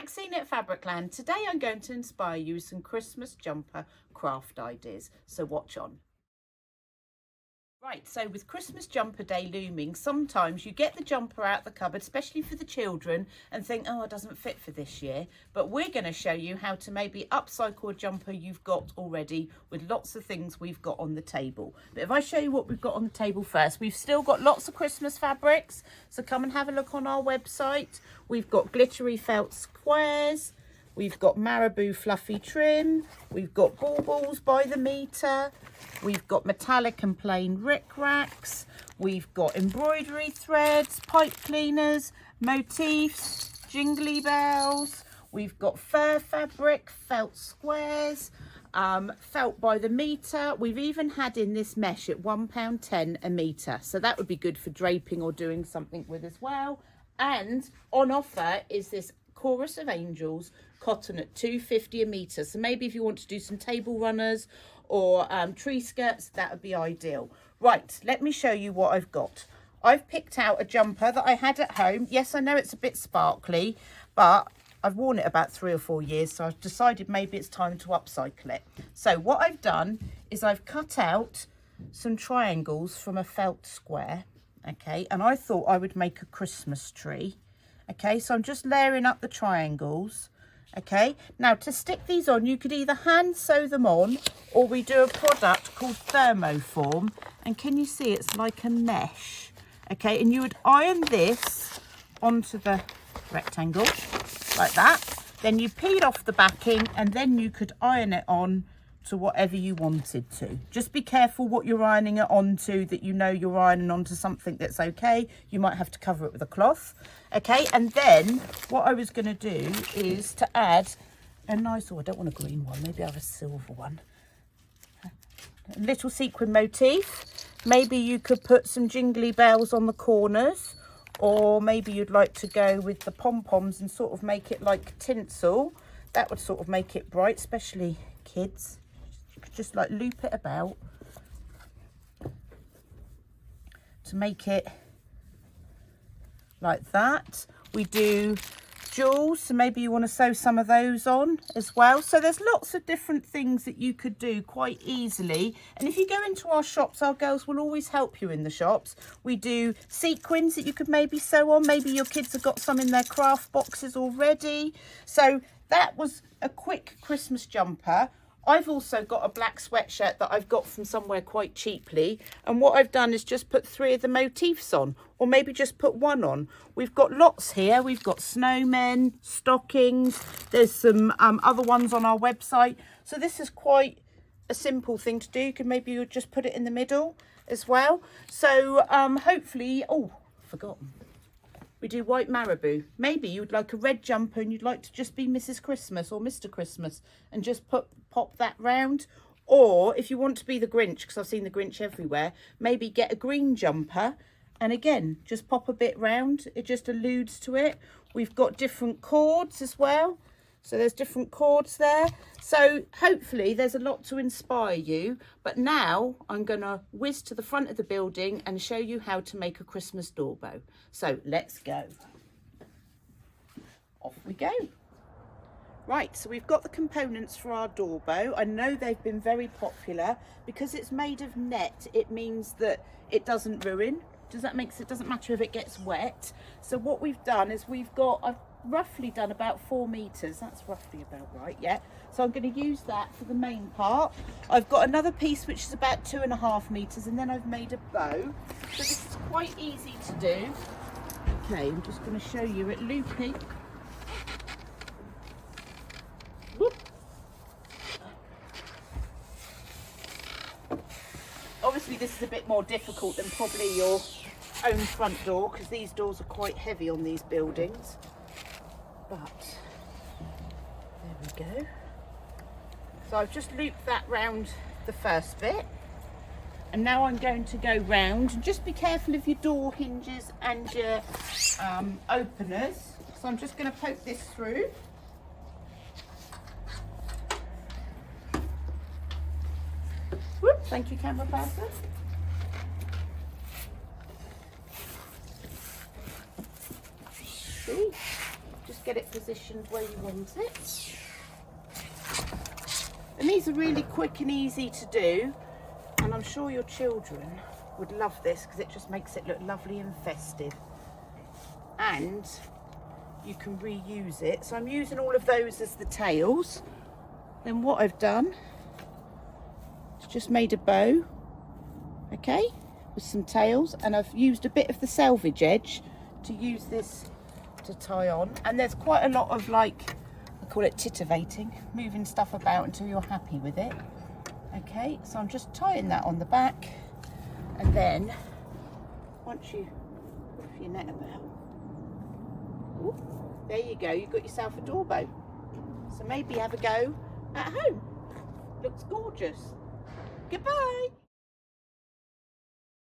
Maxine at Fabricland. Today I'm going to inspire you with some Christmas jumper craft ideas, so watch on. Right, so with Christmas jumper day looming, sometimes you get the jumper out the cupboard, especially for the children, and think, oh, it doesn't fit for this year. But we're going to show you how to maybe upcycle a jumper you've got already with lots of things we've got on the table. But if I show you what we've got on the table first, we've still got lots of Christmas fabrics. So come and have a look on our website. We've got glittery felt squares. We've got marabou fluffy trim. We've got baubles by the metre. We've got metallic and plain rickracs. We've got embroidery threads, pipe cleaners, motifs, jingly bells. We've got fur fabric, felt squares, felt by the metre. We've even had in this mesh at £1.10 a metre. So that would be good for draping or doing something with as well. And on offer is this Chorus of Angels cotton at £2.50 a metre. So maybe if you want to do some table runners or tree skirts, that would be ideal. Right, let me show you what I've got. I've picked out a jumper that I had at home. Yes, I know it's a bit sparkly, but I've worn it about 3 or 4 years, so I've decided maybe it's time to upcycle it. So what I've done is I've cut out some triangles from a felt square, okay, and I thought I would make a Christmas tree. Okay, so I'm just layering up the triangles. Okay, now to stick these on, you could either hand sew them on, or we do a product called thermoform, and can you see it's like a mesh? Okay, and you would iron this onto the rectangle like that, then you peel off the backing, and then you could iron it on to whatever you wanted to. Just be careful what you're ironing it onto, that you know you're ironing onto something that's okay. You might have to cover it with a cloth. Okay, and then what I was going to do is to add a nice, oh, I don't want a green one, maybe I have a silver one. A little sequin motif. Maybe you could put some jingly bells on the corners, or maybe you'd like to go with the pom-poms and sort of make it like tinsel. That would sort of make it bright, especially kids. You could just like loop it about to make it like that. We do jewels, so maybe you want to sew some of those on as well. So there's lots of different things that you could do quite easily. And if you go into our shops, our girls will always help you in the shops. We do sequins that you could maybe sew on. Maybe your kids have got some in their craft boxes already. So that was a quick Christmas jumper. I've also got a black sweatshirt that I've got from somewhere quite cheaply, and what I've done is just put 3 of the motifs on, or maybe just put 1 on. We've got lots here. We've got snowmen, stockings, there's some other ones on our website. So this is quite a simple thing to do. You can maybe just put it in the middle as well. So hopefully, oh, forgotten. We do white marabou. Maybe you'd like a red jumper and you'd like to just be Mrs. Christmas or Mr. Christmas and just pop that round. Or if you want to be the Grinch, because I've seen the Grinch everywhere, maybe get a green jumper and again, just pop a bit round. It just alludes to it. We've got different cords as well. So there's different cords there. So hopefully there's a lot to inspire you. But now I'm going to whiz to the front of the building and show you how to make a Christmas door bow. So let's go. Off we go. Right, so we've got the components for our door bow. I know they've been very popular. Because it's made of net, it means that it doesn't ruin. Does that make sense? It doesn't matter if it gets wet. So what we've done is I've roughly done about 4 meters. That's roughly about right, yeah. So I'm going to use that for the main part. I've got another piece which is about 2.5 meters, and then I've made a bow. So this is quite easy to do. Okay, I'm just going to show you it looping. Whoop. Obviously this is a bit more difficult than probably your own front door, because these doors are quite heavy on these buildings. But there we go. So I've just looped that round the first bit, and now I'm going to go round, and just be careful of your door hinges and your openers. So I'm just going to poke this through. Whoop, thank you, camera person. See? get it positioned where you want it. And these are really quick and easy to do, and I'm sure your children would love this because it just makes it look lovely and festive. And you can reuse it. So I'm using all of those as the tails. Then what I've done is just made a bow, okay, with some tails, and I've used a bit of the selvage edge to use this to tie on. And there's quite a lot of, like, I call it titivating, moving stuff about until you're happy with it. Okay, so I'm just tying that on the back, and then once you puff your net about, ooh, there you go, you've got yourself a door bow. So maybe have a go at home. Looks gorgeous. Goodbye.